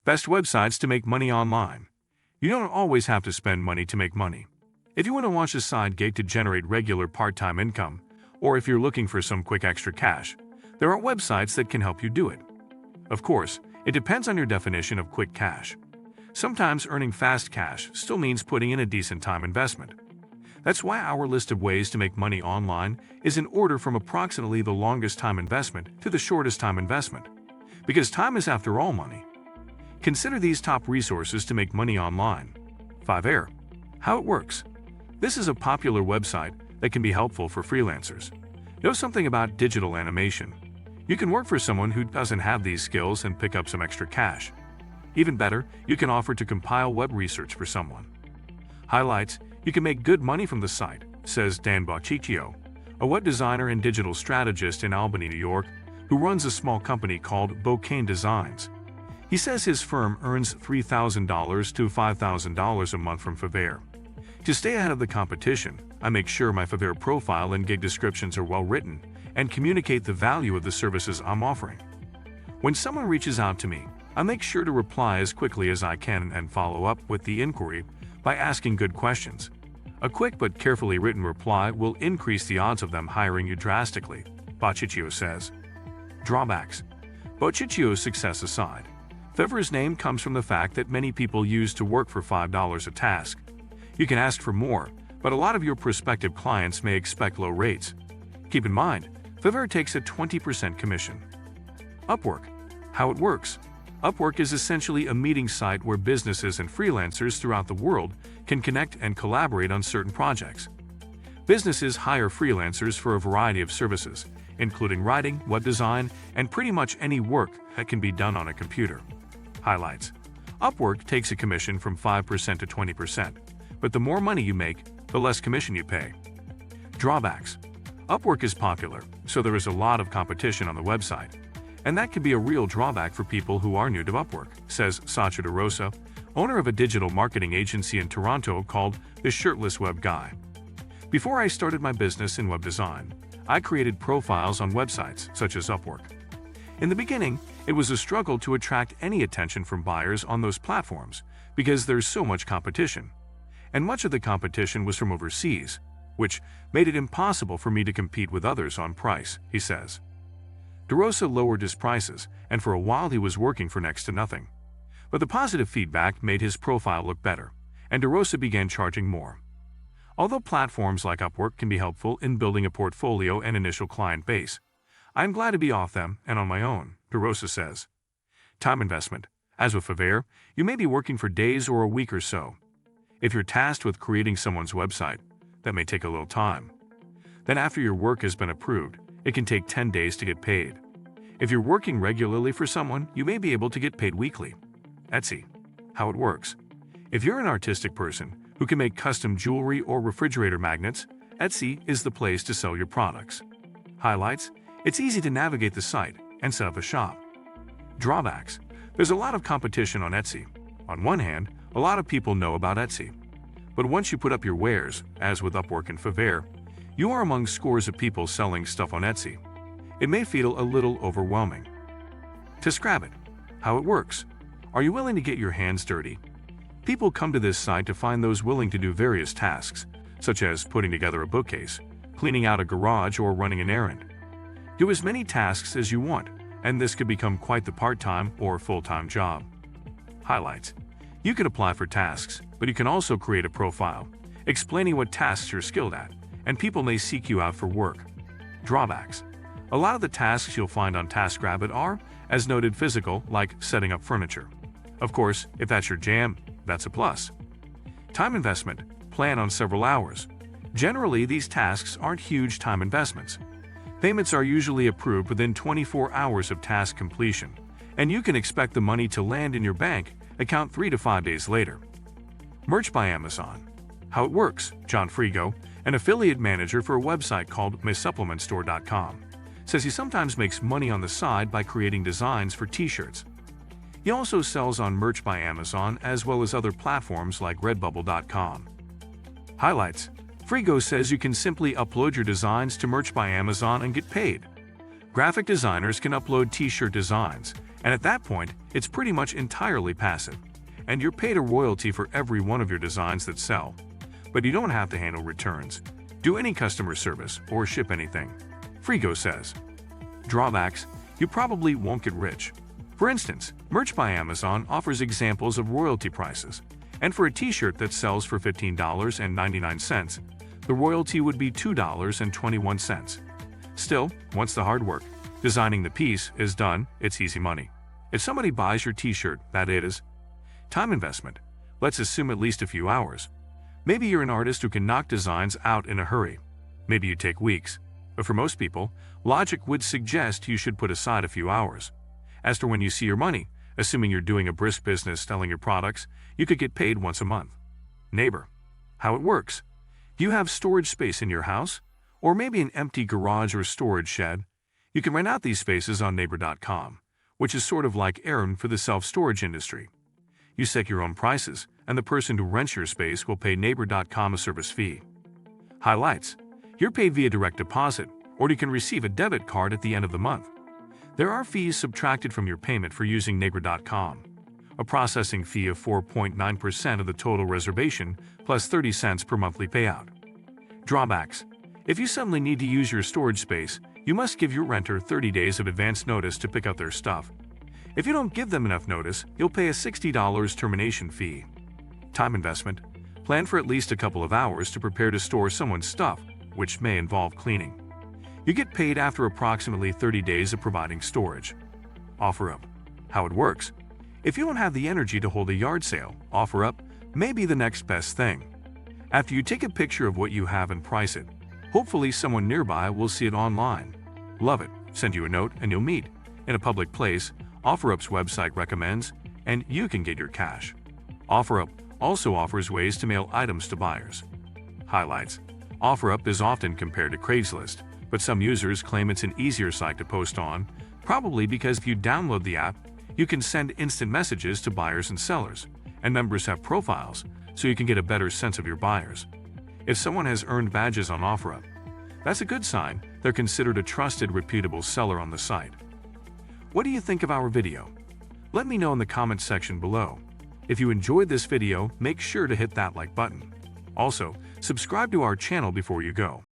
Best websites to make money online. You don't always have to spend money to make money. If you want to launch a side gig to generate regular part-time income, or if you're looking for some quick extra cash, there are websites that can help you do it. Of course, it depends on your definition of quick cash. Sometimes earning fast cash still means putting in a decent time investment. That's why our list of ways to make money online is in order from approximately the longest time investment to the shortest time investment. Because time is after all money. Consider these top resources to make money online. Fiverr. How it works. This is a popular website that can be helpful for freelancers. Know something about digital animation. You can work for someone who doesn't have these skills and pick up some extra cash. Even better, you can offer to compile web research for someone. Highlights. You can make good money from the site, says Dan Bocchicchio, a web designer and digital strategist in Albany, New York, who runs a small company called Bocane Designs. He says his firm earns $3,000 to $5,000 a month from Fiverr. To stay ahead of the competition, I make sure my Fiverr profile and gig descriptions are well written and communicate the value of the services I'm offering. When someone reaches out to me, I make sure to reply as quickly as I can and follow up with the inquiry by asking good questions. A quick but carefully written reply will increase the odds of them hiring you drastically, Bocchicchio says. Drawbacks. Bocchiccio's success aside, Fiverr's name comes from the fact that many people use to work for $5 a task. You can ask for more, but a lot of your prospective clients may expect low rates. Keep in mind, Fiverr takes a 20% commission. Upwork. How it works. Upwork is essentially a meeting site where businesses and freelancers throughout the world can connect and collaborate on certain projects. Businesses hire freelancers for a variety of services, including writing, web design, and pretty much any work that can be done on a computer. Highlights. Upwork takes a commission from 5% to 20%, but the more money you make, the less commission you pay. Drawbacks. Upwork is popular, so there is a lot of competition on the website, and that can be a real drawback for people who are new to Upwork, says Sacha DeRosa, owner of a digital marketing agency in Toronto called The Shirtless Web Guy. Before I started my business in web design, I created profiles on websites such as Upwork. In the beginning, it was a struggle to attract any attention from buyers on those platforms because there's so much competition. And much of the competition was from overseas, which made it impossible for me to compete with others on price, he says. DeRosa lowered his prices, and for a while he was working for next to nothing. But the positive feedback made his profile look better, and DeRosa began charging more. Although platforms like Upwork can be helpful in building a portfolio and initial client base, I'm glad to be off them and on my own, DeRosa says. Time investment. As with Fiverr, you may be working for days or a week or so. If you're tasked with creating someone's website, that may take a little time. Then after your work has been approved, it can take 10 days to get paid. If you're working regularly for someone, you may be able to get paid weekly. Etsy. How it works. If you're an artistic person who can make custom jewelry or refrigerator magnets, Etsy is the place to sell your products. Highlights. It's easy to navigate the site and set up a shop. Drawbacks. There's a lot of competition on Etsy. On one hand, a lot of people know about Etsy. But once you put up your wares, as with Upwork and Fiverr, you are among scores of people selling stuff on Etsy. It may feel a little overwhelming. TaskRabbit. How it works. Are you willing to get your hands dirty? People come to this site to find those willing to do various tasks, such as putting together a bookcase, cleaning out a garage, or running an errand. Do as many tasks as you want, and this could become quite the part-time or full-time job. Highlights. You can apply for tasks, but you can also create a profile, explaining what tasks you're skilled at, and people may seek you out for work. Drawbacks. A lot of the tasks you'll find on TaskRabbit are, as noted, physical, like setting up furniture. Of course, if that's your jam, that's a plus. Time investment. Plan on several hours. Generally, these tasks aren't huge time investments. Payments are usually approved within 24 hours of task completion, and you can expect the money to land in your bank account 3 to 5 days later. Merch by Amazon. How it works. John Frigo, an affiliate manager for a website called MySupplementStore.com, says he sometimes makes money on the side by creating designs for t-shirts. He also sells on Merch by Amazon as well as other platforms like Redbubble.com. Highlights. Frigo says you can simply upload your designs to Merch by Amazon and get paid. Graphic designers can upload t-shirt designs, And at that point, it's pretty much entirely passive. And you're paid a royalty for every one of your designs that sell. But you don't have to handle returns, do any customer service, or ship anything. Frigo says. Drawbacks: you probably won't get rich. For instance, Merch by Amazon offers examples of royalty prices, and for a t-shirt that sells for $15.99, the royalty would be $2.21. Still, once the hard work, designing the piece, is done, it's easy money. If somebody buys your t-shirt, that is. Time investment: let's assume at least a few hours. Maybe you're an artist who can knock designs out in a hurry. Maybe you take weeks. But for most people, logic would suggest you should put aside a few hours. As to when you see your money, assuming you're doing a brisk business selling your products, you could get paid once a month. Neighbor. How it works: do you have storage space in your house? Or maybe an empty garage or storage shed? You can rent out these spaces on neighbor.com, which is sort of like Aaron for the self-storage industry. You set your own prices, and the person who rents your space will pay neighbor.com a service fee. Highlights: you're paid via direct deposit, or you can receive a debit card at the end of the month. There are fees subtracted from your payment for using neighbor.com. A processing fee of 4.9% of the total reservation, plus 30 cents per monthly payout. Drawbacks: if you suddenly need to use your storage space, you must give your renter 30 days of advance notice to pick up their stuff. If you don't give them enough notice, you'll pay a $60 termination fee. Time investment: plan for at least a couple of hours to prepare to store someone's stuff, which may involve cleaning. You get paid after approximately 30 days of providing storage. OfferUp. How it works: if you don't have the energy to hold a yard sale, OfferUp may be the next best thing. After you take a picture of what you have and price it, hopefully someone nearby will see it online, love it, send you a note, and you'll meet in a public place. OfferUp's website recommends, and you can get your cash. OfferUp also offers ways to mail items to buyers. Highlights: OfferUp is often compared to Craigslist, but some users claim it's an easier site to post on, probably because if you download the app, you can send instant messages to buyers and sellers, and members have profiles, so you can get a better sense of your buyers. If someone has earned badges on OfferUp, that's a good sign they're considered a trusted, reputable seller on the site. What do you think of our video? Let me know in the comments section below. If you enjoyed this video, make sure to hit that like button. Also, subscribe to our channel before you go.